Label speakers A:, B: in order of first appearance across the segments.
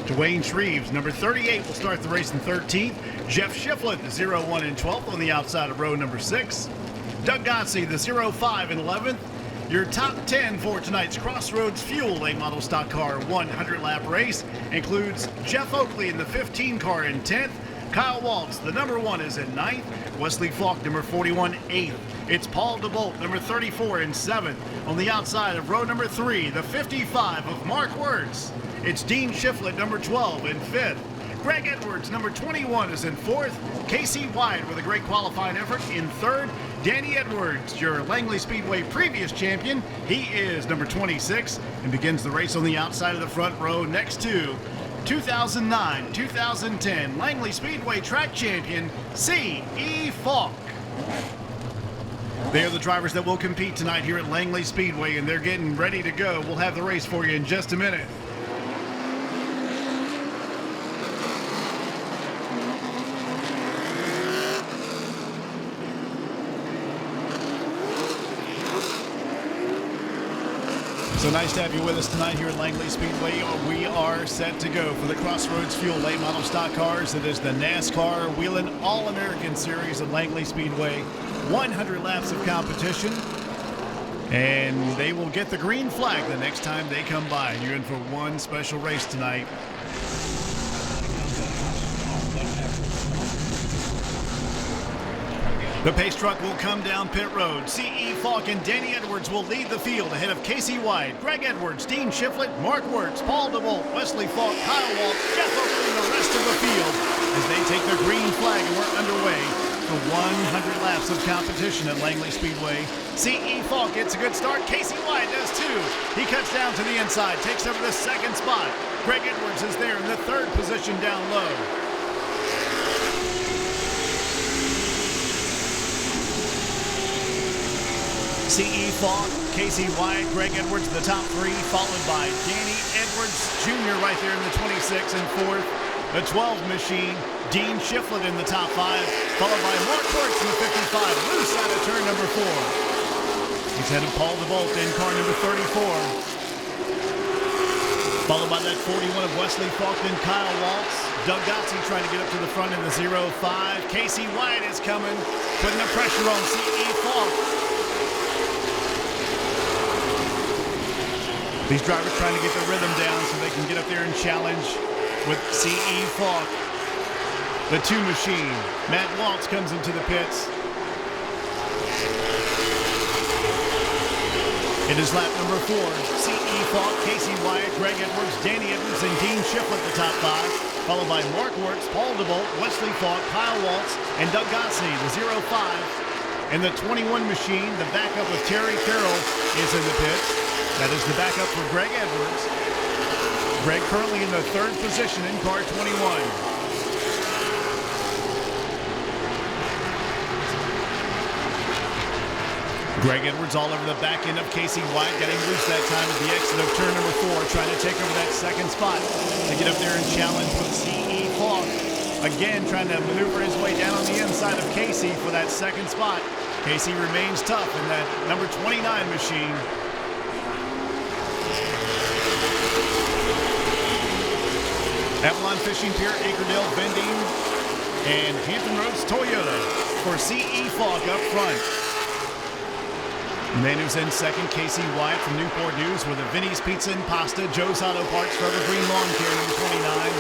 A: Dwayne Shreves, number 38, will start the race in 13th. Jeff Shiflett, the 0-1 in 12th on the outside of row number 6. Doug Godsey, the 0-5 in 11th. Your top 10 for tonight's Crossroads Fuel late model stock car 100-lap race includes Jeff Oakley in the 15 car in 10th. Kyle Waltz, the number 1, is in 9th. Wesley Falk, number 41, 8th. It's Paul DeBolt, number 34, in 7th. On the outside of row number 3, the 55 of Mark Wirtz. It's Dean Shiflett, number 12, in 5th. Greg Edwards, number 21, is in 4th. Casey Wyatt with a great qualifying effort in 3rd. Danny Edwards, your Langley Speedway previous champion, he is number 26 and begins the race on the outside of the front row next to 2009-2010 Langley Speedway track champion, C.E. Falk. They are the drivers that will compete tonight here at Langley Speedway, and they're getting ready to go. We'll have the race for you in just a minute. So nice to have you with us tonight here at Langley Speedway. We are set to go for the Crossroads Fuel late model stock cars. It is the NASCAR Wheeling All-American Series at Langley Speedway. 100 laps of competition. And they will get the green flag the next time they come by. You're in for one special race tonight. The pace truck will come down pit road. C.E. Falk and Danny Edwards will lead the field ahead of Casey Wyatt, Greg Edwards, Dean Shiflett, Mark Wirtz, Paul DeBolt, Wesley Falk, Kyle Waltz, Jeff Oakley, and the rest of the field as they take their green flag, and we're underway for 100 laps of competition at Langley Speedway. C.E. Falk gets a good start. Casey Wyatt does too. He cuts down to the inside, takes over the second spot. Greg Edwards is there in the 3rd position down low. C.E. Falk, Casey Wyatt, Greg Edwards, the top 3, followed by Danny Edwards Jr. right there in the 26 and 4th. The 12 machine, Dean Shiflett in the top 5, followed by Mark Wirtz in the 55, loose out of turn number 4. He's headed Paul DeBolt in car number 34. Followed by that 41 of Wesley Falk and Kyle Waltz. Doug Godsey trying to get up to the front in the 0-5. Casey Wyatt is coming, putting the pressure on C.E. Falk. These drivers trying to get their rhythm down so they can get up there and challenge with C.E. Falk. The 2 machine, Matt Waltz, comes into the pits. It is lap number 4. C.E. Falk, Casey Wyatt, Greg Edwards, Danny Edwards, and Dean Shiflett the top 5, followed by Mark Wirtz, Paul DeBolt, Wesley Falk, Kyle Waltz, and Doug Godsey, the 0-5. And the 21 machine, the backup of Terry Carroll, is in the pits. That is the backup for Greg Edwards. Greg currently in the 3rd position in car 21. Greg Edwards all over the back end of Casey Wyatt, getting loose that time at the exit of turn number 4, trying to take over that 2nd spot to get up there and challenge with C.E. Falk. Again, trying to maneuver his way down on the inside of Casey for that 2nd spot. Casey remains tough in that number 29 machine. Avalon Fishing Pier, Acredale Vending, and Hampton Roads Toyota for C.E. Falk up front. The man who's in 2nd, Casey Wyatt from Newport News with a Vinny's Pizza and Pasta, Joe's Auto Parts, Forever Green Lawn Care, number 29,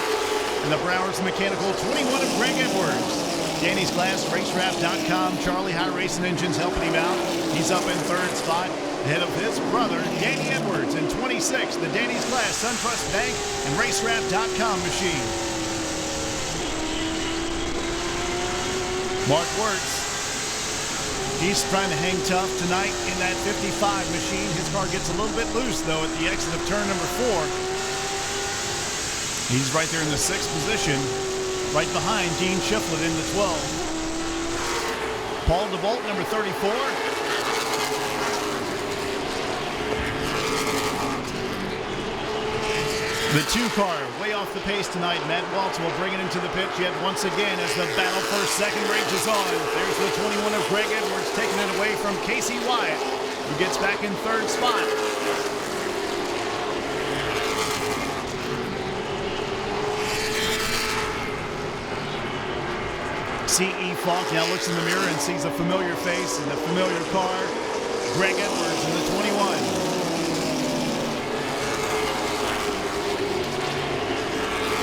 A: and the Browers Mechanical 21 of Greg Edwards. Danny's Glass, RaceWrap.com, Charlie High Racing Engines helping him out. He's up in 3rd spot, ahead of his brother, Danny Edwards, in 26, the Danny's Glass, SunTrust Bank, and RaceWrap.com machine. Mark Wirtz, he's trying to hang tough tonight in that 55 machine. His car gets a little bit loose, though, at the exit of turn number 4. He's right there in the 6th position, right behind Dean Shiflett in the 12. Paul DeBolt, number 34. The 2 car way off the pace tonight. Matt Waltz will bring it into the pit yet once again as the battle for 2nd rages on. There's the 21 of Greg Edwards taking it away from Casey Wyatt, who gets back in 3rd spot. C.E. Falk now looks in the mirror and sees a familiar face in a familiar car. Greg Edwards in the 21.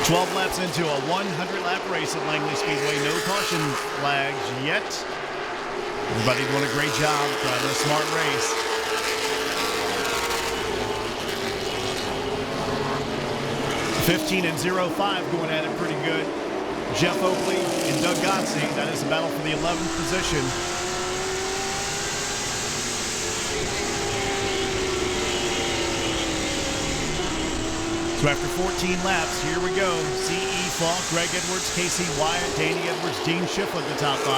A: 12 laps into a 100-lap race at Langley Speedway. No caution flags yet. Everybody doing a great job driving a smart race. (15 and 05) going at it pretty good. Jeff Oakley and Doug Gotze. That is a battle for the 11th position. So after 14 laps, here we go. C.E. Falk, Greg Edwards, Casey Wyatt, Danny Edwards, Dean Schiffler at the top 5.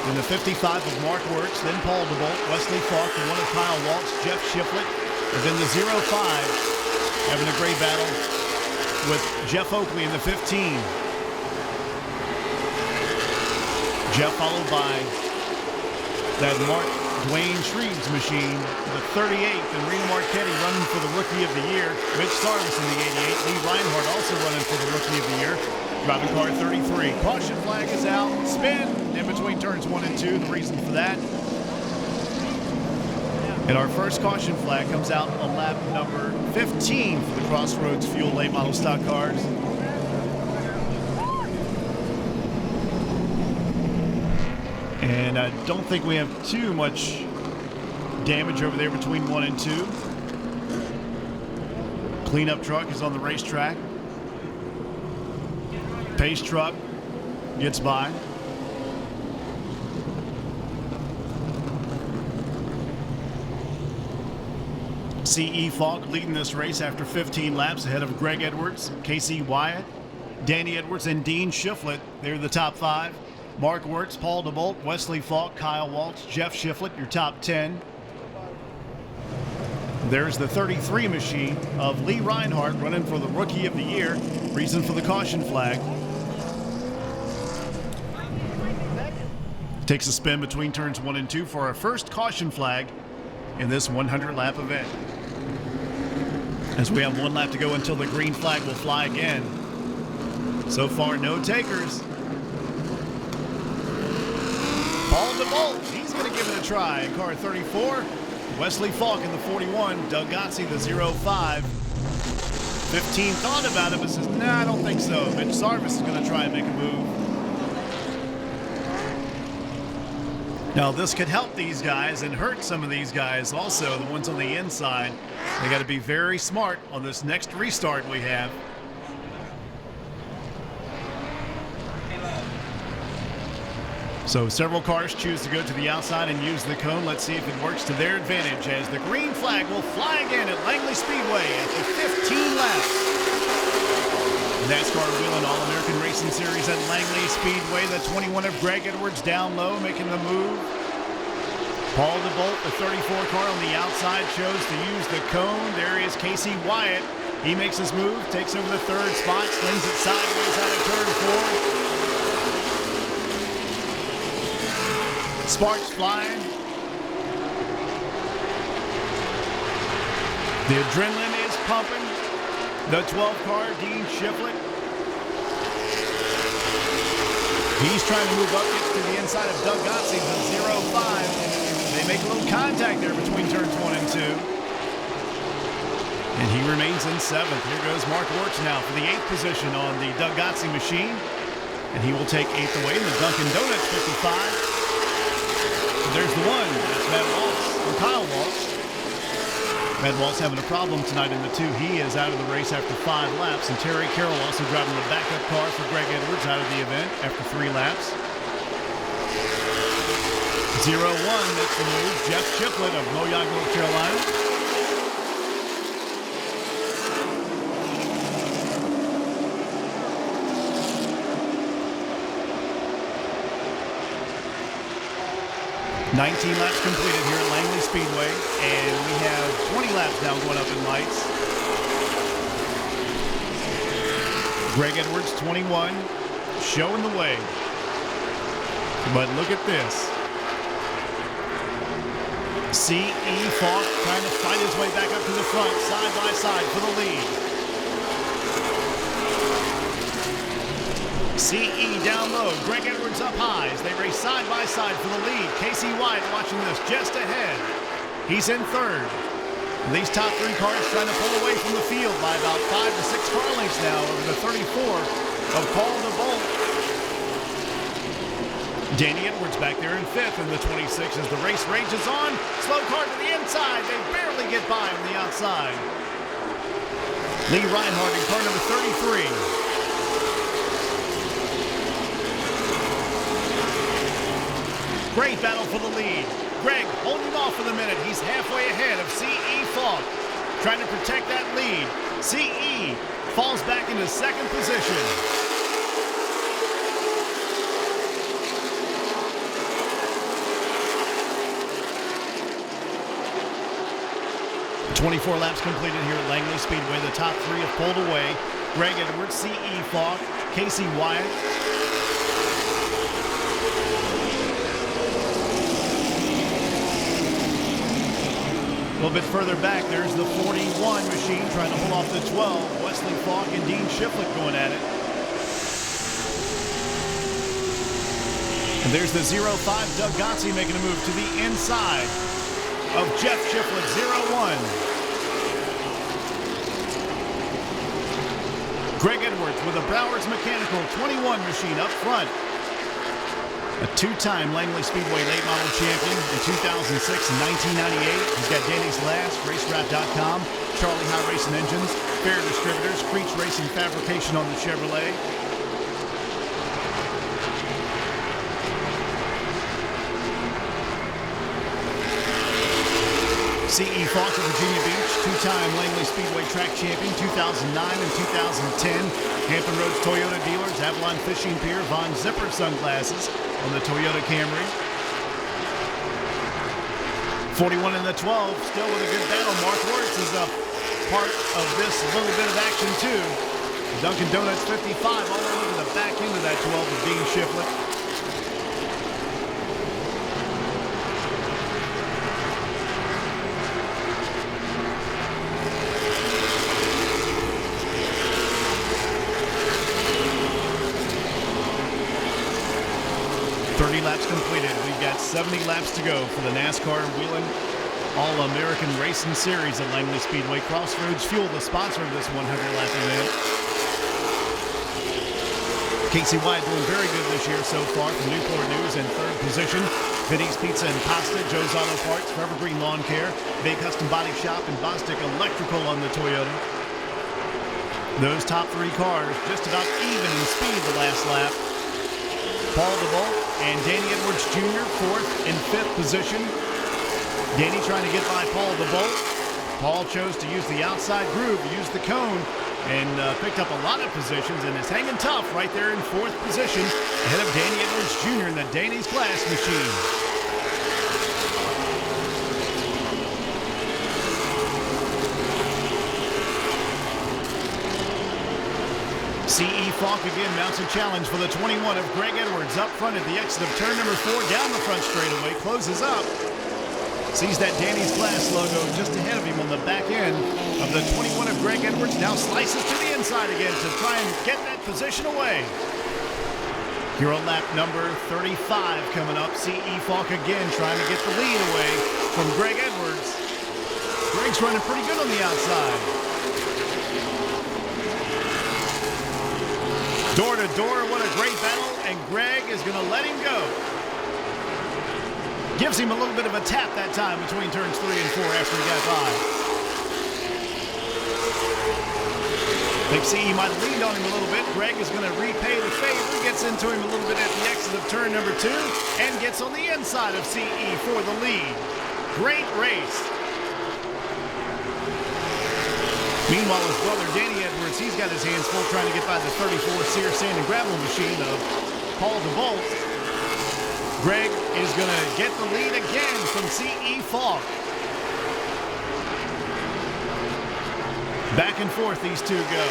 A: Then the 55 of Mark Wertz, then Paul DeBolt, Wesley Falk, the 1 of Kyle Waltz, Jeff Schiffler, and then the 05 having a great battle with Jeff Oakley in the 15. Jeff followed by that Mark Dwayne Shreve's machine, the 38th, and Reno Marchetti running for the Rookie of the Year. Mitch Sarvis in the 88. Lee Reinhardt also running for the Rookie of the Year. Driving car 33. Caution flag is out. Spin in between turns 1 and 2. The reason for that. And our first caution flag comes out on lap number 15 for the Crossroads Fuel late model stock cars. And I don't think we have too much damage over there between 1 and 2. Cleanup truck is on the racetrack. Pace truck gets by. C.E. Falk leading this race after 15 laps ahead of Greg Edwards, Casey Wyatt, Danny Edwards, and Dean Schiffler. They're the top 5. Mark Wertz, Paul DeBolt, Wesley Falk, Kyle Waltz, Jeff Schiffler, your top 10. There's the 33 machine of Lee Reinhardt running for the Rookie of the Year. Reason for the caution flag. Takes a spin between turns 1 and 2 for our first caution flag in this 100-lap event. As we have 1 lap to go until the green flag will fly again. So far, no takers. Paul DeBolt, he's going to give it a try in car 34. Wesley Falk in the 41. Doug Gotze, the 05. 15 thought about it, but says, nah, I don't think so. Mitch Sarvis is going to try and make a move. Now, this could help these guys and hurt some of these guys also, the ones on the inside. They got to be very smart on this next restart we have. So several cars choose to go to the outside and use the cone. Let's see if it works to their advantage as the green flag will fly again at Langley Speedway after 15 laps. NASCAR Wheel and All-American Racing Series at Langley Speedway. The 21 of Greg Edwards down low making the move. Paul DeBolt, the 34 car on the outside, chose to use the cone. There is Casey Wyatt. He makes his move, takes over the 3rd spot, slings it sideways out of turn 4. Sparks flying. The adrenaline is pumping. The 12 car, Dean Schiffler. He's trying to move up, gets to the inside of Doug Gotze, the 05. They make a little contact there between turns 1 and 2. And he remains in 7th. Here goes Mark Wertz now for the 8th position on the Doug Gotze machine. And he will take 8th away in the Dunkin' Donuts 55. There's the 1. That's Matt Waltz or Kyle Waltz. Matt Waltz having a problem tonight in the 2. He is out of the race after 5 laps. And Terry Carroll also driving the backup car for Greg Edwards out of the event after 3 laps. 0-1 makes the move. Jeff Schiffler of Moyock, North Carolina. 19 laps completed here at Langley Speedway, and we have 20 laps now going up in lights. Greg Edwards, 21, showing the way. But look at this. C.E. Falk trying to fight his way back up to the front, side by side for the lead. CE down low, Greg Edwards up high as they race side by side for the lead. Casey Wyatt watching this just ahead. He's in third. These top three cars trying to pull away from the field by about 5 to 6 car lengths now over the 34 of Paul DeBolt. Danny Edwards back there in fifth in the 26 as the race rages on. Slow car to the inside. They barely get by on the outside. Lee Reinhardt in car number 33. Great battle for the lead. Greg holding off for the minute. He's halfway ahead of CE Falk, trying to protect that lead. CE falls back into second position. 24 laps completed here at Langley Speedway. The top three have pulled away. Greg Edwards, CE Falk, Casey Wyatt. A little bit further back, there's the 41 machine trying to hold off the 12. Wesley Falk and Dean Shiflett going at it. And there's the 05 Doug Gotze making a move to the inside of Jeff Shiflett, 01. Greg Edwards with a Bowers Mechanical 21 machine up front. A two-time Langley Speedway late model champion in 2006 and 1998. He's got Danny's Last, RaceWrap.com, Charlie High Racing Engines, Fair Distributors, Creech Racing Fabrication on the Chevrolet. CE Falk of Virginia Beach, two-time Langley Speedway track champion, 2009 and 2010. Hampton Roads Toyota dealers, Avalon Fishing Pier, Von Zipper sunglasses on the Toyota Camry. 41 in the 12, still with a good battle. Mark Lawrence is a part of this little bit of action too. Dunkin' Donuts 55 all over the back end of that 12 with Dean Shiflett. Laps completed. We've got 70 laps to go for the NASCAR Whelen All-American Racing Series at Langley Speedway. Crossroads Fuel, the sponsor of this 100-lap event. Casey Wyatt doing very good this year so far from Newport News in third position. Vinny's Pizza and Pasta, Joe's Auto Parts, Forever Green Lawn Care, Bay Custom Body Shop, and Bostic Electrical on the Toyota. Those top three cars just about even in speed the last lap. Paul DeBolt and Danny Edwards Jr. fourth and fifth position. Danny trying to get by Paul DeBolt. Paul chose to use the outside groove, use the cone, and picked up a lot of positions and is hanging tough right there in fourth position ahead of Danny Edwards Jr. in the Danny's Glass machine. CE Falk again mounts a challenge for the 21 of Greg Edwards up front at the exit of turn number 4 down the front straightaway, closes up. Sees that Danny's Glass logo just ahead of him on the back end of the 21 of Greg Edwards. Now slices to the inside again to try and get that position away. Here on lap number 35 coming up. CE Falk again trying to get the lead away from Greg Edwards. Greg's running pretty good on the outside. Door to door, what a great battle, and Greg is going to let him go. Gives him a little bit of a tap that time between turns 3 and 4 after he got by. I think CE might have leaned on him a little bit. Greg is going to repay the favor, gets into him a little bit at the exit of turn number 2, and gets on the inside of CE for the lead. Great race. Meanwhile, his brother Danny Edwards, he's got his hands full trying to get by the 34 Sear Sand and Gravel machine of Paul DeBolt. Greg is going to get the lead again from CE Falk. Back and forth these two go.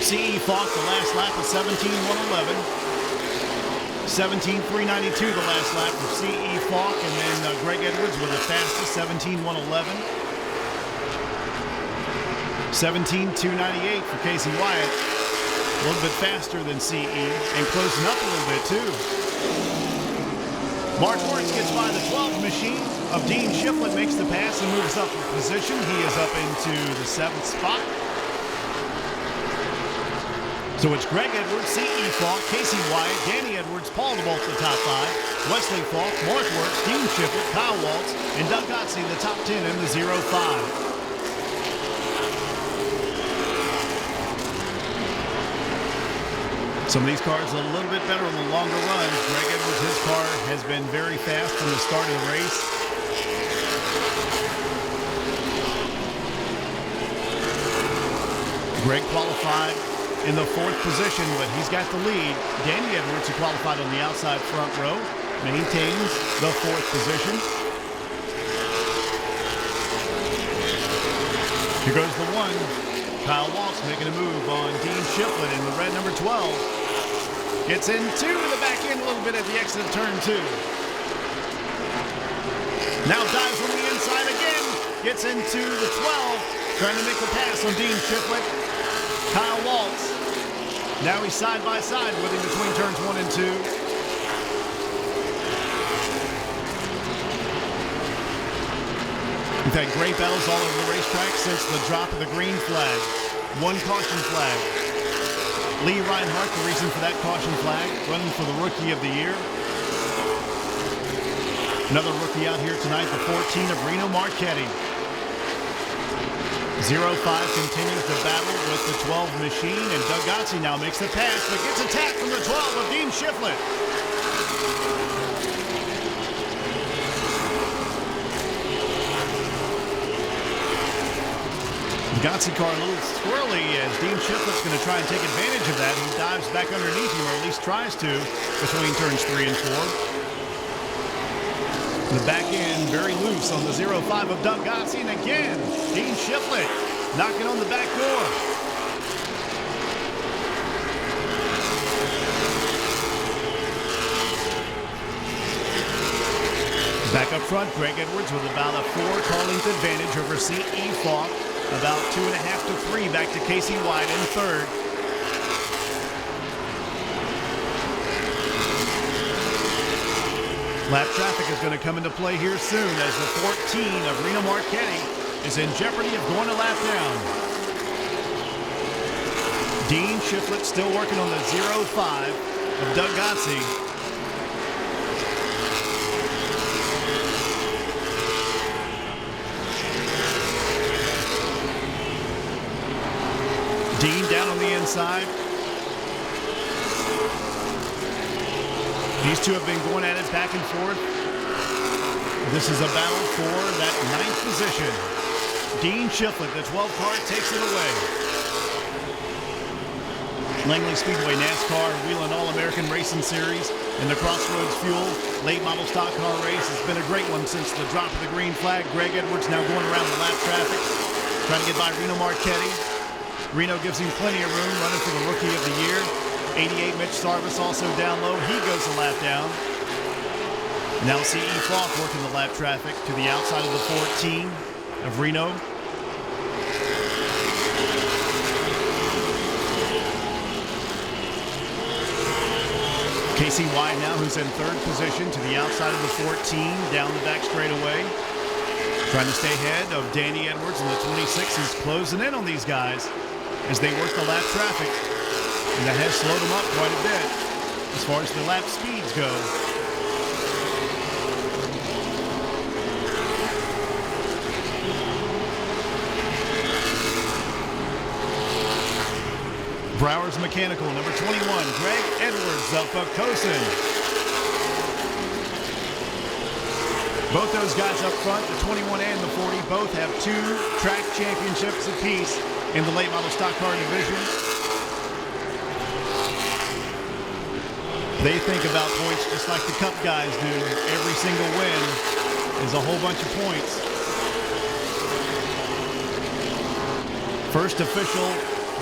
A: CE Falk, the last lap of 17.111. 17.392 the last lap for CE Falk, and then Greg Edwards with the fastest 17.111. 17.298 for Casey Wyatt. A little bit faster than CE and closing up a little bit too. Mark Wertz gets by the 12 machine of Dean Shiflett, makes the pass and moves up a position. He is up into the 7th spot. So it's Greg Edwards, C.E. Falk, Casey Wyatt, Danny Edwards, Paul DeBolt the top 5, Wesley Falk, Mark Wertz, Dean Shiflett, Kyle Waltz, and Doug Gotze the top 10 in the 0-5. Some of these cars a little bit better on the longer runs. Greg Edwards, his car has been very fast from the start of the race. Greg qualified in the 4th position, but he's got the lead. Danny Edwards, who qualified on the outside front row, maintains the 4th position. Here goes the 1. Kyle Waltz making a move on Dean Shiflett in the red number 12. Gets into the back end a little bit at the exit of turn 2. Now dives on the inside again. Gets into the 12. Trying to make the pass on Dean Shiflett. Kyle Waltz. Now he's side by side with him between turns 1 and 2. We've had great battles all over the racetrack since the drop of the green flag. 1 caution flag. Lee Reinhardt, the reason for that caution flag, running for the Rookie of the Year. Another rookie out here tonight, the 14 of Reno Marchetti. 0-5 continues the battle with the 12 machine, and Doug Gotze now makes the pass, but gets attacked from the 12 of Dean Shiflett. Gotze car a little swirly as Dean Shiflett's going to try and take advantage of that. He dives back underneath him, or at least tries to, between turns 3 and 4. The back end very loose on the 0-5 of Doug Gotze, and again, Dean Shiflett knocking on the back door. Back up front, Greg Edwards with about a 4-car-length advantage over C.E. Falk. About 2.5 to 3 back to Casey Wyatt in 3rd. Lap traffic is going to come into play here soon as the 14 of Reno Marchetti is in jeopardy of going a lap down. Dean Shiflett still working on the 0-5 of Doug Gotze. Dean down on the inside. These two have been going at it back and forth. This is a battle for that 9th position. Dean Shiflett, the 12 car, takes it away. Langley Speedway NASCAR Wheeling All-American Racing Series in the Crossroads Fuel late model stock car race has been a great one since the drop of the green flag. Greg Edwards now going around the lap traffic, trying to get by Reno Marchetti. Reno gives him plenty of room, running for the Rookie of the Year. 88 Mitch Sarvis also down low. He goes a lap down. Now C.E. Falk working the lap traffic to the outside of the 14 of Reno. Casey Wyatt now, who's in 3rd position, to the outside of the 14, down the back straightaway. Trying to stay ahead of Danny Edwards, and the 26 is closing in on these guys as they work the lap traffic. And that has slowed them up quite a bit as far as the lap speeds go. Browers Mechanical, number 21, Greg Edwards of Pocosin. Both those guys up front, the 21 and the 40, both have 2 track championships apiece in the late model stock car division. They think about points just like the Cup guys do. Every single win is a whole bunch of points. First official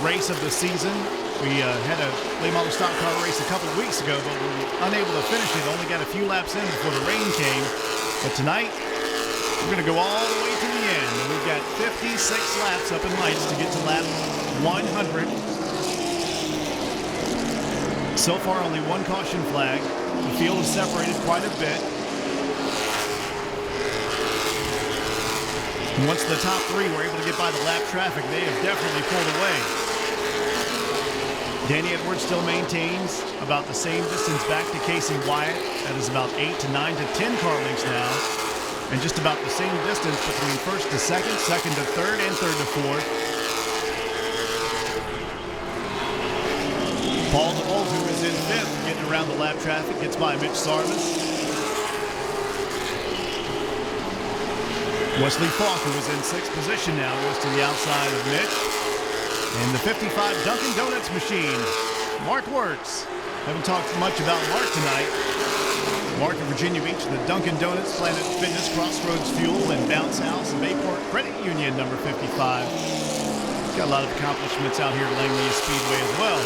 A: race of the season. We had a late model stock car race a couple of weeks ago, but we were unable to finish it. Only got a few laps in before the rain came. But tonight, we're going to go all the way to the end. And we've got 56 laps up in lights to get to lap 100. So far, only one caution flag. The field is separated quite a bit. And once the top three were able to get by the lap traffic, they have definitely pulled away. Danny Edwards still maintains about the same distance back to Casey Wyatt. That is about 8 to 9 to 10 car lengths now. And just about the same distance between first to second, second to third, and third to fourth. Paul DeBolt, who is in fifth, getting around the lap traffic, gets by Mitch Sarvis. Wesley Falk, who is in sixth position now, goes to the outside of Mitch. And the 55 Dunkin' Donuts machine, Mark Wirtz. Haven't talked much about Mark tonight. Mark of Virginia Beach, the Dunkin' Donuts, Planet Fitness, Crossroads Fuel, and Bounce House, Bayport Credit Union, number 55. He's got a lot of accomplishments out here at Langley Speedway as well.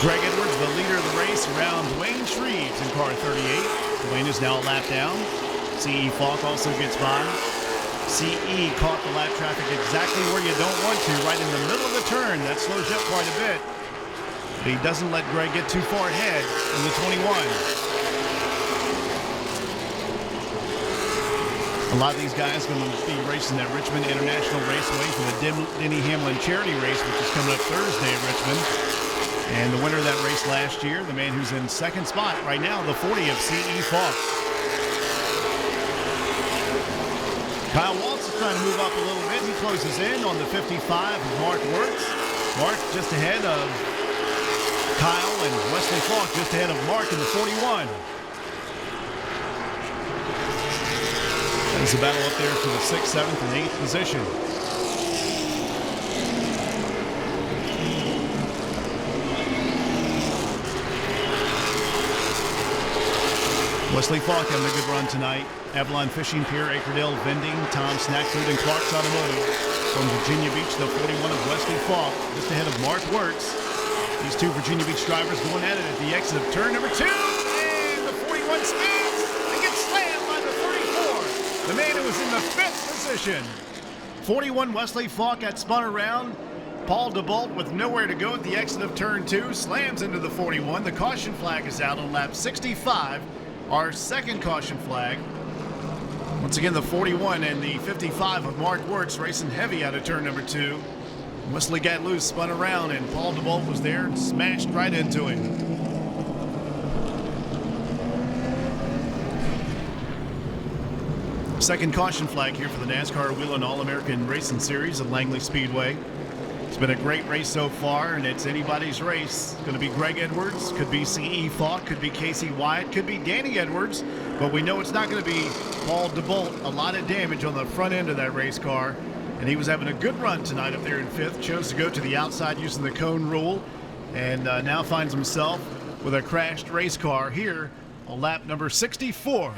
A: Greg Edwards, the leader of the race, around Dwayne Shreves in car 38. Dwayne is now a lap down. C.E. Falk also gets by. C.E. caught the lap traffic exactly where you don't want to, right in the middle of the turn. That slows you up quite a bit. But he doesn't let Greg get too far ahead in the 21. A lot of these guys are going to be racing at Richmond International Raceway for the Denny Hamlin Charity Race, which is coming up Thursday at Richmond. And the winner of that race last year, the man who's in second spot right now, the 40 of C.E. Falk. Kyle Waltz is trying to move up a little bit. He closes in on the 55 of Mark Wirtz. Mark just ahead of Kyle, and Wesley Falk just ahead of Mark in the 41. There's a battle up there for the 6th, 7th, and 8th position. Wesley Falk having a good run tonight. Avalon Fishing Pier, Acredale Vending, Tom Snack Food, and Clark's Automotive. From Virginia Beach, the 41 of Wesley Falk, just ahead of Mark Wirtz. These two Virginia Beach drivers going at it at the exit of turn number 2. And the 41 spins and gets slammed by the 34. The man who was in the 5th position. 41 Wesley Falk got spun around. Paul DeBolt, with nowhere to go at the exit of turn 2, slams into the 41. The caution flag is out on lap 65. Our second caution flag. Once again, the 41 and the 55 of Mark Wirtz racing heavy out of turn number 2. Wesley got loose, spun around, and Paul DeBolt was there and smashed right into him. Second caution flag here for the NASCAR Whelen All-American Racing Series at Langley Speedway. It's been a great race so far, and it's anybody's race. It's going to be Greg Edwards, could be C.E. Falk, could be Casey Wyatt, could be Danny Edwards, but we know it's not going to be Paul DeBolt. A lot of damage on the front end of that race car, and he was having a good run tonight up there in 5th. Chose to go to the outside using the cone rule, and now finds himself with a crashed race car here on lap number 64.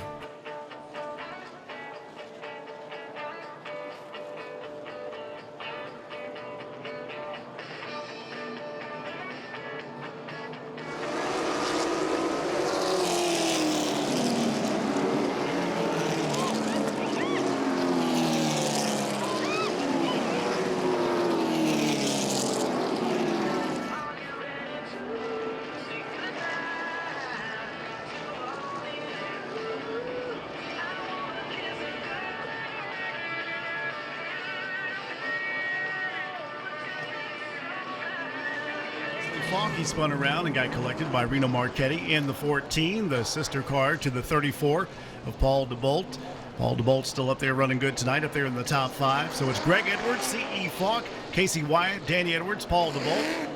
A: He spun around and got collected by Reno Marchetti in the 14, the sister car to the 34 of Paul DeBolt. Paul DeBolt still up there running good tonight, up there in the top 5. So it's Greg Edwards, C.E. Falk, Casey Wyatt, Danny Edwards, Paul DeBolt.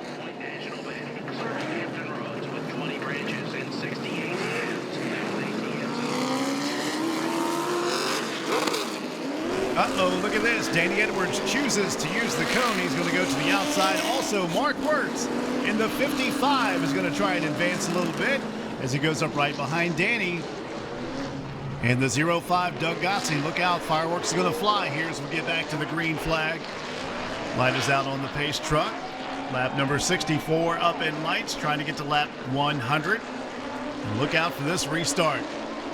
A: Uh-oh, look at this. Danny Edwards chooses to use the cone. He's going to go to the outside. Also, Mark Wirtz in the 55 is going to try and advance a little bit as he goes up right behind Danny. And the 05 Doug Gotze, look out, fireworks are going to fly here as we get back to the green flag. Light is out on the pace truck. Lap number 64 up in lights, trying to get to lap 100. And look out for this restart.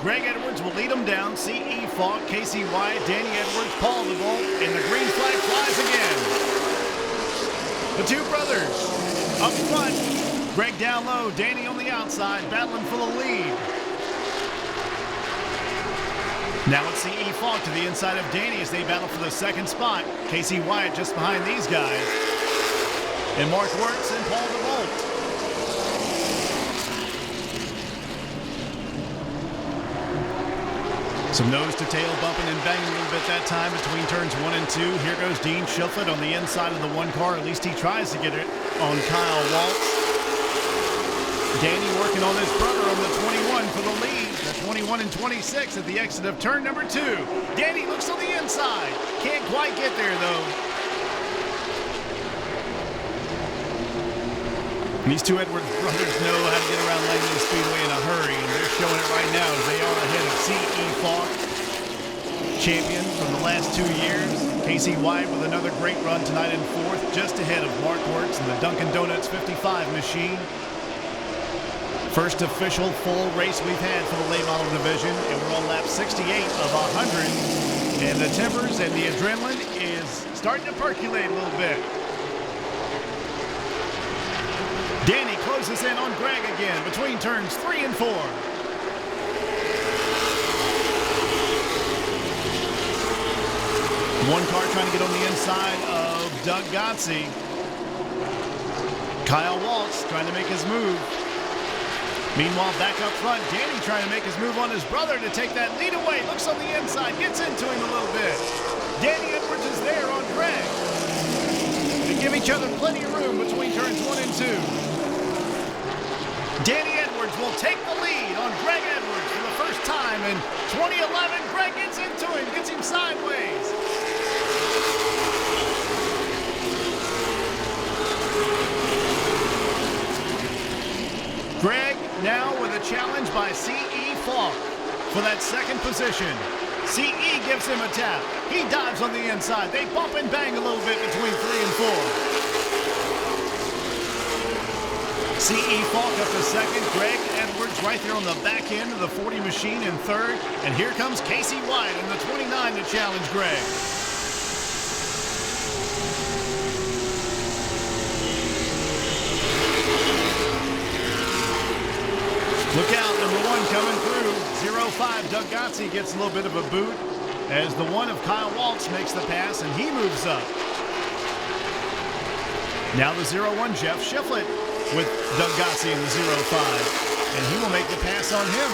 A: Greg Edwards will lead them down. C.E. Falk, Casey Wyatt, Danny Edwards, Paul DeVault, and the green flag flies again. The two brothers up front. Greg down low, Danny on the outside, battling for the lead. Now it's C.E. Falk to the inside of Danny as they battle for the second spot. Casey Wyatt just behind these guys. And Mark Wirtz and Paul DeVault. Some nose-to-tail bumping and banging a little bit that time between turns 1 and 2. Here goes Dean Shiflett on the inside of the one car. At least he tries to get it on Kyle Waltz. Danny working on his brother on the 21 for the lead. The 21 and 26 at the exit of turn number 2. Danny looks on the inside. Can't quite get there, though. These two Edwards brothers know how to get around Langley Speedway in a hurry, and they're showing it right now as they are ahead of C.E. Falk, champion from the last 2 years. Casey Wyatt with another great run tonight in 4th, just ahead of Mark Wirtz and the Dunkin' Donuts 55 machine. First official full race we've had for the late model division, and we're on lap 68 of 100. And the tempers and the adrenaline is starting to percolate a little bit. Danny closes in on Greg again between turns 3 and 4. One car trying to get on the inside of Doug Gotze. Kyle Waltz trying to make his move. Meanwhile, back up front, Danny trying to make his move on his brother to take that lead away. Looks on the inside, gets into him a little bit. Danny Edwards is there on Greg. They give each other plenty of room between turns 1 and 2. Danny Edwards will take the lead on Greg Edwards for the first time in 2011. Greg gets into him, gets him sideways. Greg now with a challenge by C.E. Falk for that second position. C.E. gives him a tap. He dives on the inside. They bump and bang a little bit between 3 and 4. C.E. Falk up to second. Greg Edwards right there on the back end of the 40 machine in third. And here comes Casey Wyatt in the 29 to challenge Greg. Look out, number 1 coming through. 05 Doug Gotze gets a little bit of a boot as the 1 of Kyle Waltz makes the pass and he moves up. Now the 01 Jeff Shiflett with Doug Gotze in the 05, and he will make the pass on him.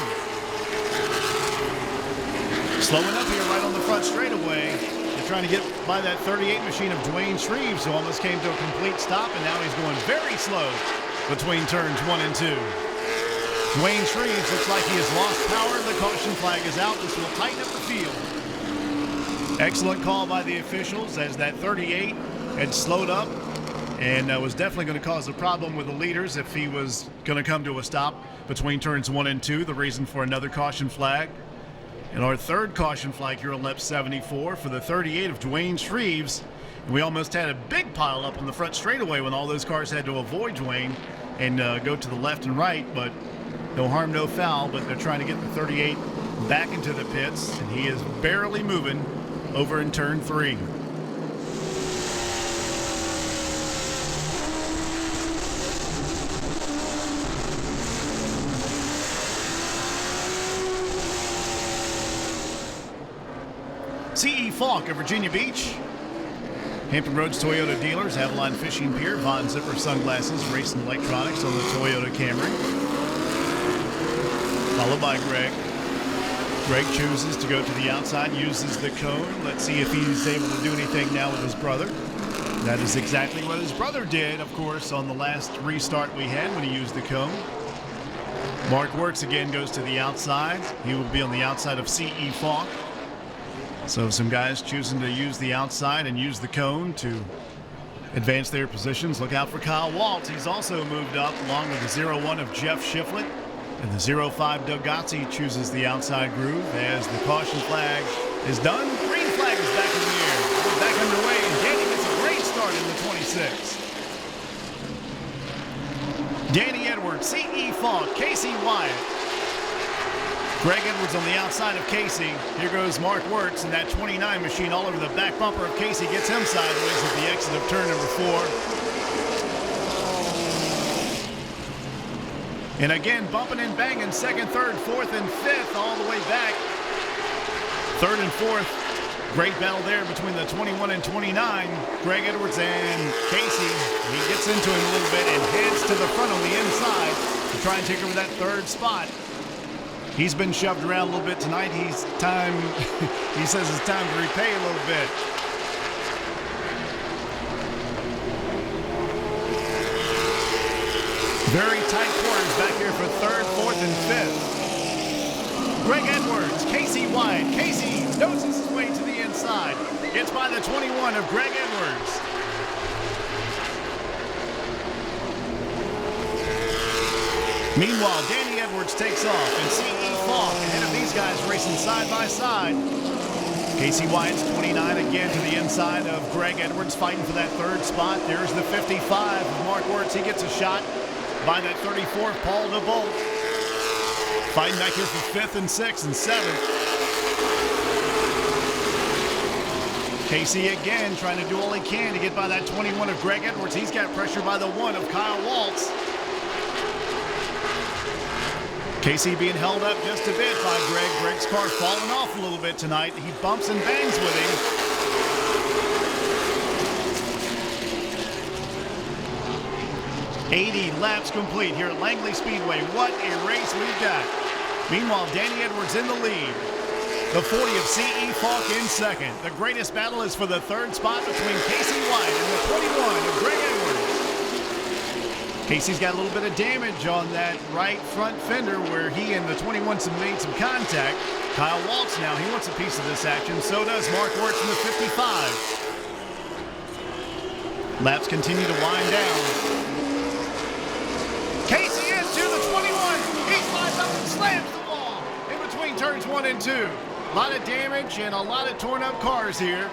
A: Slowing up here right on the front straightaway. They're trying to get by that 38 machine of Dwayne Shreves, who almost came to a complete stop, and now he's going very slow between turns 1 and 2. Dwayne Shreves looks like he has lost power. The caution flag is out. This will tighten up the field. Excellent call by the officials as that 38 had slowed up and was definitely going to cause a problem with the leaders if he was going to come to a stop between turns 1 and 2. The reason for another caution flag. And our third caution flag here on lap 74 for the 38 of Dwayne Shreves. And we almost had a big pile up on the front straightaway when all those cars had to avoid Dwayne and go to the left and right, but no harm, no foul. But they're trying to get the 38 back into the pits, and he is barely moving over in turn 3. C.E. Falk of Virginia Beach. Hampton Roads Toyota dealers, Avalon Fishing Pier, Von Zipper Sunglasses, Racing Electronics on the Toyota Camry. Followed by Greg. Greg chooses to go to the outside, uses the cone. Let's see if he's able to do anything now with his brother. That is exactly what his brother did, of course, on the last restart we had when he used the cone. Mark Wirtz again goes to the outside. He will be on the outside of C.E. Falk. So some guys choosing to use the outside and use the cone to advance their positions. Look out for Kyle Waltz. He's also moved up along with the 01 of Jeff Shiflett. And the 05 Doug Gotze chooses the outside groove as the caution flag is done. Green flag is back in the air. We're back underway, and Danny gets a great start in the 26. Danny Edwards, C.E. Falk, Casey Wyatt. Greg Edwards on the outside of Casey. Here goes Mark Wirtz, and that 29 machine all over the back bumper of Casey gets him sideways at the exit of turn number 4. And again, bumping and banging, second, third, fourth, and fifth, all the way back. Third and fourth, great battle there between the 21 and 29. Greg Edwards and Casey. He gets into him a little bit and heads to the front on the inside to try and take over that third spot. He's been shoved around a little bit tonight. He says it's time to repay a little bit. Very tight quarters back here for third, fourth, and fifth. Greg Edwards, Casey White. Casey noses his way to the inside. Gets by the 21 of Greg Edwards. Meanwhile, Danny Edwards takes off, and C.E. Falk ahead of these guys racing side by side. Casey White's 29 again to the inside of Greg Edwards, fighting for that third spot. There's the 55 of Mark Wirtz. He gets a shot by that 34 of Paul DeBolt. Fighting back here for fifth and sixth and seventh. Casey again trying to do all he can to get by that 21 of Greg Edwards. He's got pressure by the 1 of Kyle Waltz. Casey being held up just a bit by Greg. Greg's car falling off a little bit tonight. He bumps and bangs with him. 80 laps complete here at Langley Speedway. What a race we've got. Meanwhile, Danny Edwards in the lead. The 40 of C.E. Falk in second. The greatest battle is for the third spot between Casey White and the 21 of Greg Edwards. Casey's got a little bit of damage on that right front fender where he and the 21s have made some contact. Kyle Waltz now, he wants a piece of this action. So does Mark Wirtz in the 55. Laps continue to wind down. Casey into the 21. He slides up and slams the wall in between turns 1 and 2. A lot of damage and a lot of torn up cars here.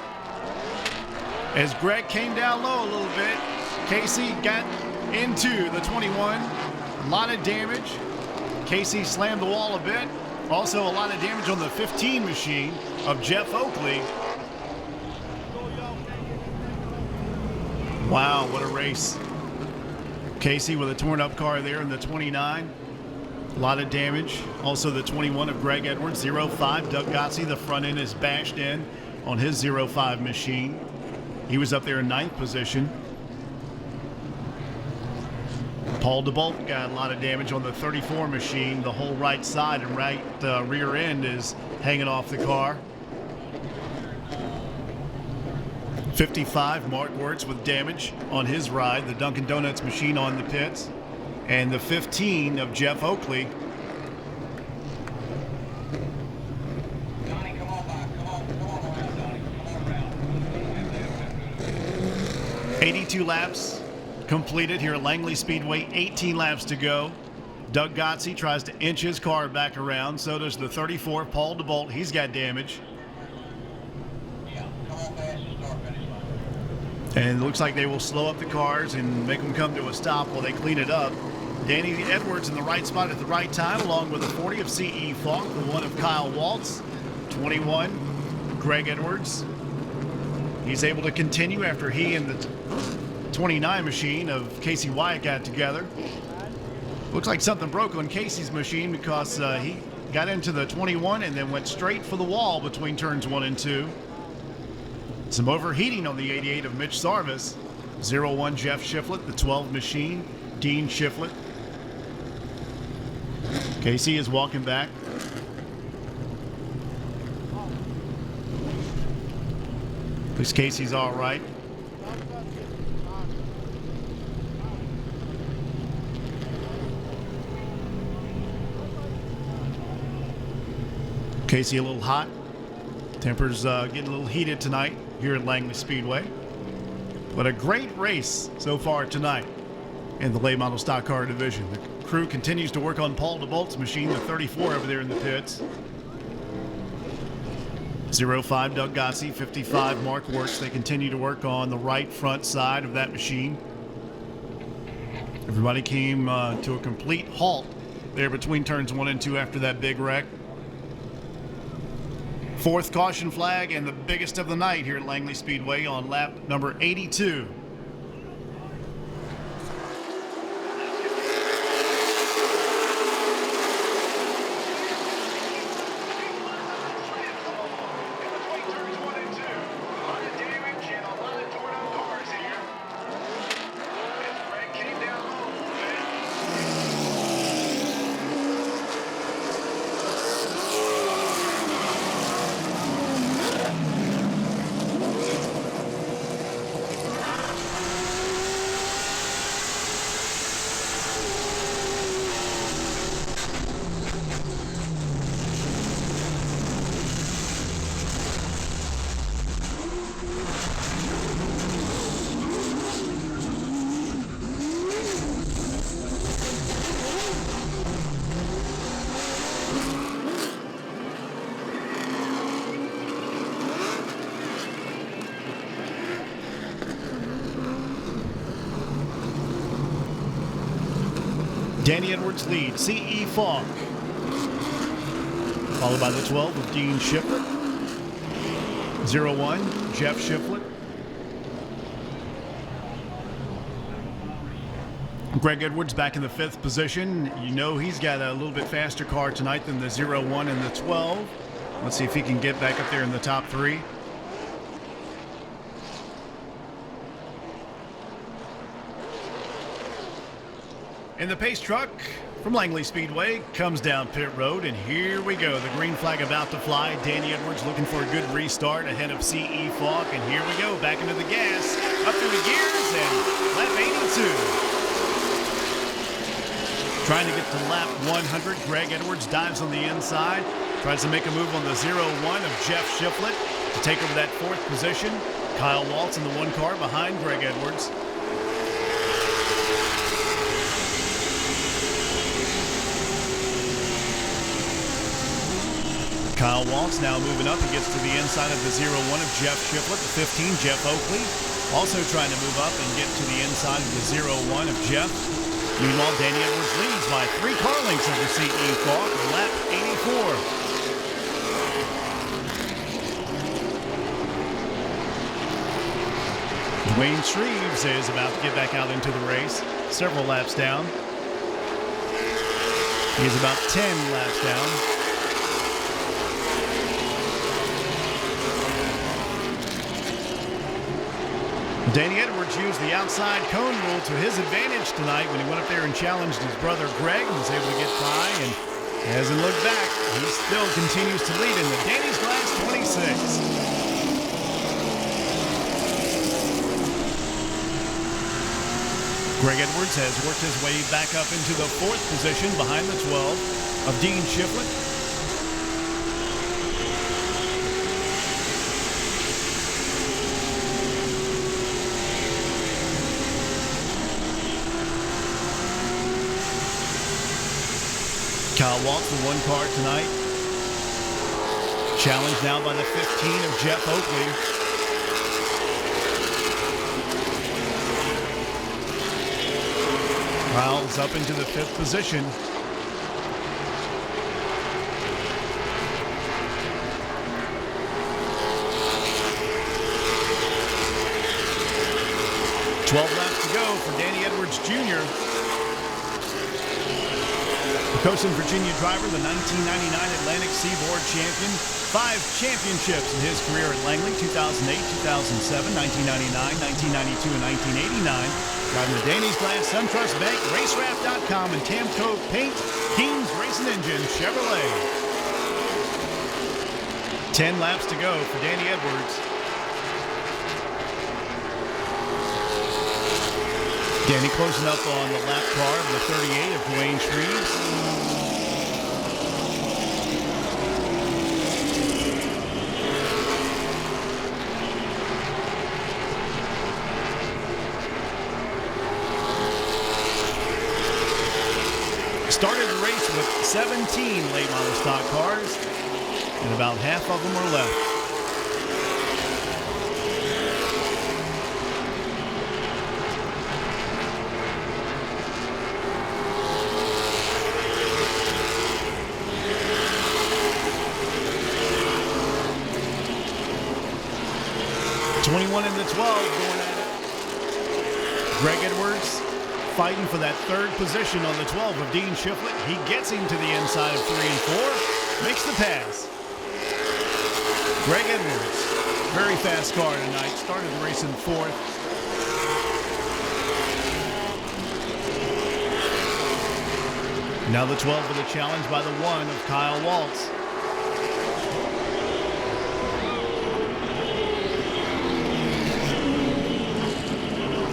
A: As Greg came down low a little bit, Casey got into the 21. A lot of damage. Casey slammed the wall a bit. Also a lot of damage on the 15 machine of Jeff Oakley. Wow, what a race. Casey with a torn up car there in the 29. A lot of damage. Also the 21 of Greg Edwards, 05. Doug Gotze, the front end is bashed in on his 05 machine. He was up there in 9th position. Paul DeBolt got a lot of damage on the 34 machine. The whole right side and right rear end is hanging off the car. 55, Mark Wirtz with damage on his ride. The Dunkin' Donuts machine on the pits. And the 15 of Jeff Oakley. Donnie, come on back. Come on around, Donnie. Come on around. 82 laps completed here at Langley Speedway. 18 laps to go. Doug Gotze tries to inch his car back around. So does the 34, Paul DeBolt. He's got damage. And it looks like they will slow up the cars and make them come to a stop while they clean it up. Danny Edwards in the right spot at the right time, along with the 40 of C.E. Falk, the 1 of Kyle Waltz, 21, Greg Edwards. He's able to continue after he and the 29 machine of Casey White got together. Looks like something broke on Casey's machine because he got into the 21 and then went straight for the wall between turns 1 and 2. Some overheating on the 88 of Mitch Sarvis. 01 Jeff Shiflett, the 12 machine, Dean Shiflett. Casey is walking back. At least Casey's all right. Casey a little hot. Tempers getting a little heated tonight here at Langley Speedway. But a great race so far tonight in the late model stock car division. The crew continues to work on Paul DeBolt's machine, the 34 over there in the pits. 05 Doug Gotze, 55 Mark Wirtz. They continue to work on the right front side of that machine. Everybody came to a complete halt there between turns 1 and 2 after that big wreck. Fourth caution flag and the biggest of the night here at Langley Speedway on lap number 82. Danny Edwards leads C.E. Falk, followed by the 12 of Dean Shiflett, 01 Jeff Shiflett, Greg Edwards back in the 5th position. You know he's got a little bit faster car tonight than the 01 and the 12. Let's see if he can get back up there in the top 3. And the pace truck from Langley Speedway comes down pit road, and here we go. The green flag about to fly. Danny Edwards looking for a good restart ahead of C.E. Falk, and here we go. Back into the gas, up through the gears, and lap 82. Trying to get to lap 100. Greg Edwards dives on the inside, tries to make a move on the 01 of Jeff Shiflett to take over that 4th position. Kyle Waltz in the 1 car behind Greg Edwards. Kyle Waltz now moving up. He gets to the inside of the 01 of Jeff Shiflett. The 15, Jeff Oakley, also trying to move up and get to the inside of the 01 of Jeff. Meanwhile, Danny Edwards leads by 3 car lengths over C.E. Falk, lap 84. Dwayne Shreves is about to get back out into the race, several laps down. He's about 10 laps down. Danny Edwards used the outside cone rule to his advantage tonight when he went up there and challenged his brother Greg and was able to get by and hasn't looked back. He still continues to lead in the Danny's Class 26. Greg Edwards has worked his way back up into the 4th position behind the 12 of Dean Shiflett. Kyle Waltz, the 1 car tonight. Challenged now by the 15 of Jeff Oakley. Kyle's up into the 5th position. "12 laps to go for Danny Edwards Jr. Coastal Virginia driver, the 1999 Atlantic Seaboard champion, 5 championships in his career at Langley, 2008, 2007, 1999, 1992, and 1989. Driving the Danny's Glass, SunTrust Bank, RaceRap.com, and Tamco Paint, Keen's Racing Engine, Chevrolet. 10 laps to go for Danny Edwards. Danny closing up on the lap car of the 38 of Dwayne Shreves. Started the race with 17 late model stock cars, and about half of them are left. 21 and the 12 going at it. Greg Edwards fighting for that third position on the 12 of Dean Shiflett. He gets him to the inside of 3 and 4. Makes the pass. Greg Edwards, very fast car tonight. Started the race in 4th. Now the 12 with a challenge by the 1 of Kyle Waltz.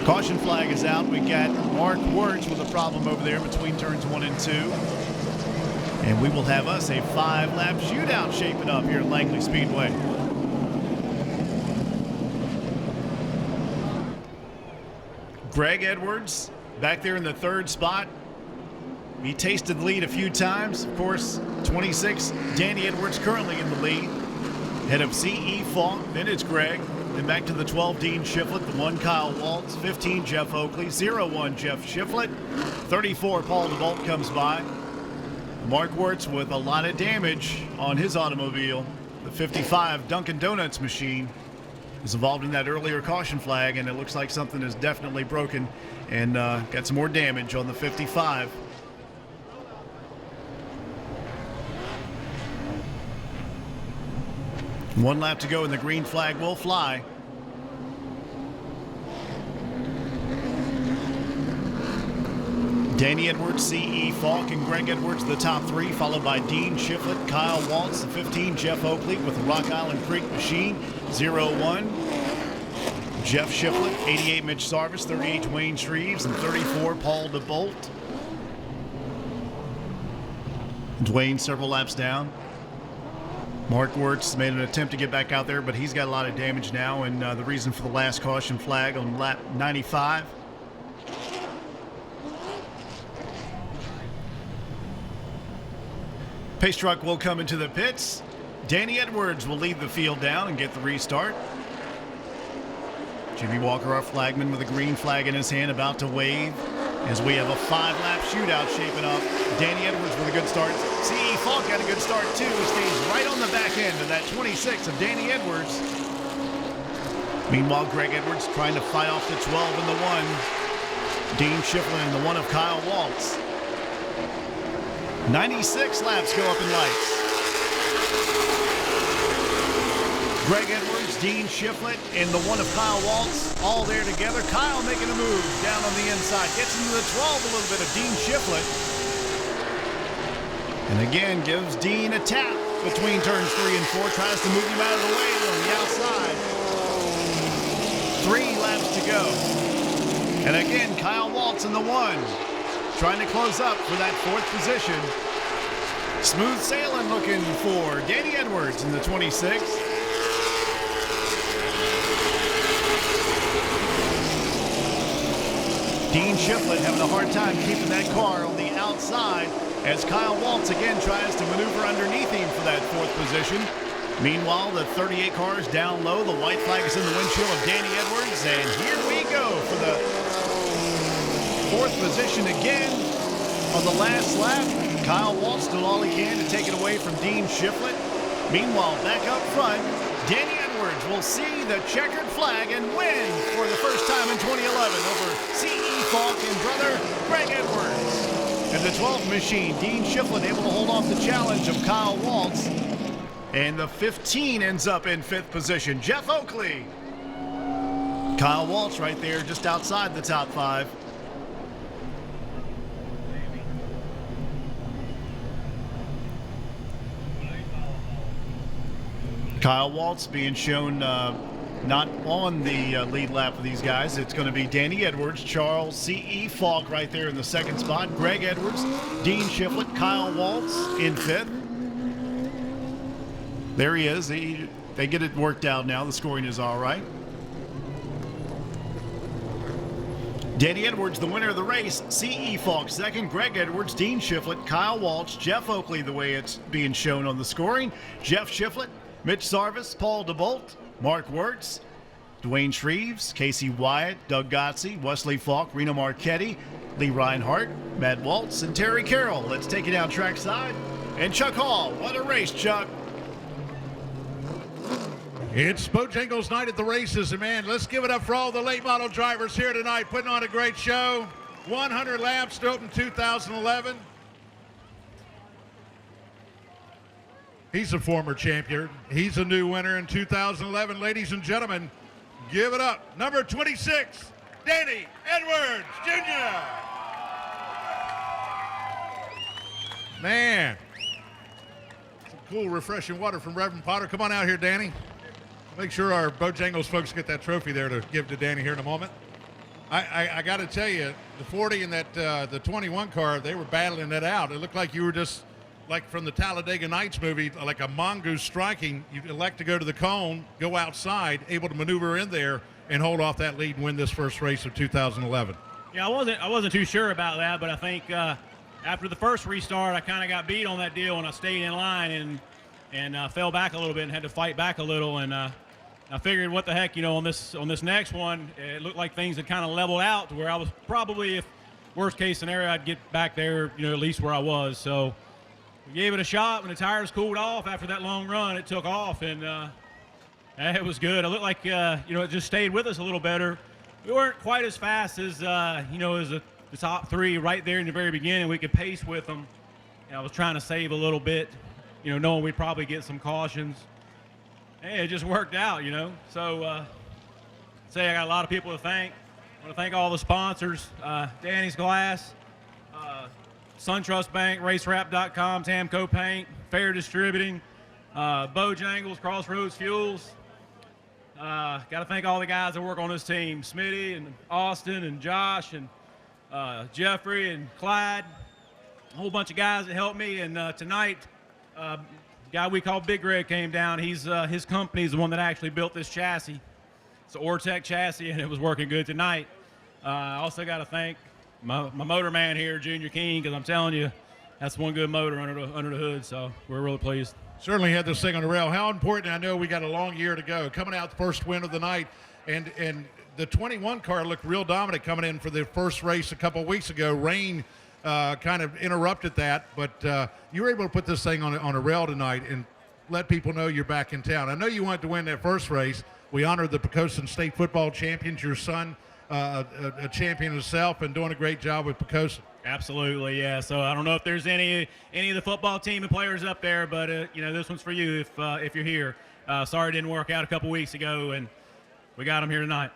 A: Caution flag is out. We got Mark Wirtz with a problem over there between turns 1 and 2. And we will have us a 5-lap shootout shaping up here at Langley Speedway. Greg Edwards back there in the 3rd spot. He tasted the lead a few times. Of course, 26, Danny Edwards currently in the lead. Head of C.E. Falk, then it's Greg. Then back to the 12, Dean Shiflett, the 1, Kyle Waltz, 15, Jeff Oakley, 01, Jeff Shiflett, 34, Paul DeBolt comes by. Mark Wirtz with a lot of damage on his automobile. The 55 Dunkin' Donuts machine is involved in that earlier caution flag, and it looks like something is definitely broken and got some more damage on the 55. One lap to go and the green flag will fly. Danny Edwards, C.E. Falk, and Greg Edwards, the top 3, followed by Dean Shiflett, Kyle Waltz, the 15, Jeff Oakley with the Rock Island Creek machine, 01. Jeff Shiflett, 88, Mitch Sarvis, 38, Dwayne Shreves, and 34, Paul DeBolt. Dwayne several laps down. Mark Wirtz made an attempt to get back out there, but he's got a lot of damage now, and the reason for the last caution flag on lap 95. Pace truck will come into the pits. Danny Edwards will lead the field down and get the restart. Jimmy Walker, our flagman, with a green flag in his hand, about to wave as we have a 5-lap shootout shaping up. Danny Edwards with a good start. C.E. Falk got a good start too. He stays right on the back end of that 26 of Danny Edwards. Meanwhile, Greg Edwards trying to fight off the 12 and the 1. Dean Shiflett and the 1 of Kyle Waltz. 96 laps go up in lights. Greg Edwards, Dean Shiflett, and the 1 of Kyle Waltz all there together. Kyle making a move down on the inside. Gets into the 12 a little bit of Dean Shiflett. And again, gives Dean a tap between turns 3 and 4. Tries to move him out of the way on the outside. 3 laps to go. And again, Kyle Waltz in the 1. Trying to close up for that 4th position. Smooth sailing looking for Danny Edwards in the 26. Dean Shiflett having a hard time keeping that car on the outside as Kyle Waltz again tries to maneuver underneath him for that 4th position. Meanwhile, the 38 car is down low. The white flag is in the windshield of Danny Edwards. And here we go for the 4th position again on the last lap. Kyle Waltz doing all he can to take it away from Dean Shiflett. Meanwhile, back up front, Danny Edwards will see the checkered flag and win for the first time in 2011 over C.E. Falk and brother Greg Edwards. And the 12 machine, Dean Shiflett able to hold off the challenge of Kyle Waltz. And the 15 ends up in 5th position. Jeff Oakley. Kyle Waltz right there just outside the top 5. Kyle Waltz being shown not on the lead lap of these guys. It's going to be Danny Edwards, Charles C.E. Falk right there in the 2nd spot, Greg Edwards, Dean Shiflett, Kyle Waltz in 5th. There he is. They get it worked out now. The scoring is all right. Danny Edwards, the winner of the race. C.E. Falk, 2nd. Greg Edwards, Dean Shiflett, Kyle Waltz, Jeff Oakley, the way it's being shown on the scoring. Jeff Shiflett, Mitch Sarvis, Paul DeBolt, Mark Wirtz, Dwayne Shreves, Casey Wyatt, Doug Gotze, Wesley Falk, Reno Marchetti, Lee Reinhart, Matt Waltz, and Terry Carroll. Let's take it down trackside. And Chuck Hall. What a race, Chuck.
B: It's Bojangles night at the races, and man, let's give it up for all the late model drivers here tonight, putting on a great show. 100 laps to open 2011. He's a former champion. He's a new winner in 2011. Ladies and gentlemen, give it up. Number 26, Danny Edwards, Jr. Man, some cool, refreshing water from Reverend Potter. Come on out here, Danny. Make sure our Bojangles folks get that trophy there to give to Danny here in a moment. I got to tell you, the 40 and that the 21 car, they were battling it out. It looked like you were just like from the Talladega Nights movie, like a mongoose striking. You elect to go to the cone, go outside, able to maneuver in there and hold off that lead and win this first race of 2011.
C: Yeah, I wasn't too sure about that, but I think after the first restart, I kind of got beat on that deal, and I stayed in line and fell back a little bit and had to fight back a little. And I figured, what the heck, on this next one, it looked like things had kind of leveled out to where I was probably, if worst case scenario, I'd get back there, at least where I was. So we gave it a shot. When the tires cooled off after that long run, it took off, and it was good. It looked like it just stayed with us a little better. We weren't quite as fast as as the top three right there in the very beginning. We could pace with them. I was trying to save a little bit, knowing we'd probably get some cautions. Hey, it just worked out, So, say I got a lot of people to thank. I want to thank all the sponsors: Danny's Glass, SunTrust Bank, RaceWrap.com, Tamco Paint, Fair Distributing, Bojangles, Crossroads Fuels. Got to thank all the guys that work on this team: Smitty and Austin and Josh and Jeffrey and Clyde. A whole bunch of guys that helped me. And tonight, guy we call Big Red came down. His company's the one that actually built this chassis. It's an Ortec chassis, and it was working good tonight. I also got to thank my motor man here, Junior King, because I'm telling you, that's one good motor under the hood. So we're really pleased.
B: Certainly had this thing on the rail. How important? I know we got a long year to go. Coming out the first win of the night, and the 21 car looked real dominant coming in for the first race a couple of weeks ago. Rain kind of interrupted that, but you were able to put this thing on a rail tonight and let people know you're back in town. I know you wanted to win that first race. We honored the Pocosin State football champions. Your son, a champion himself, and doing a great job with Pocosin.
C: Absolutely, yeah. So I don't know if there's any of the football team and players up there, but this one's for you if you're here. Sorry it didn't work out a couple weeks ago, and we got them here tonight.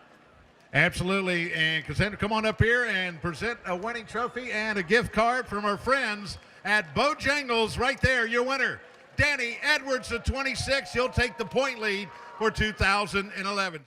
B: Absolutely, and Cassandra, come on up here and present a winning trophy and a gift card from our friends at Bojangles. Right there, your winner, Danny Edwards, the 26. He'll take the point lead for 2011.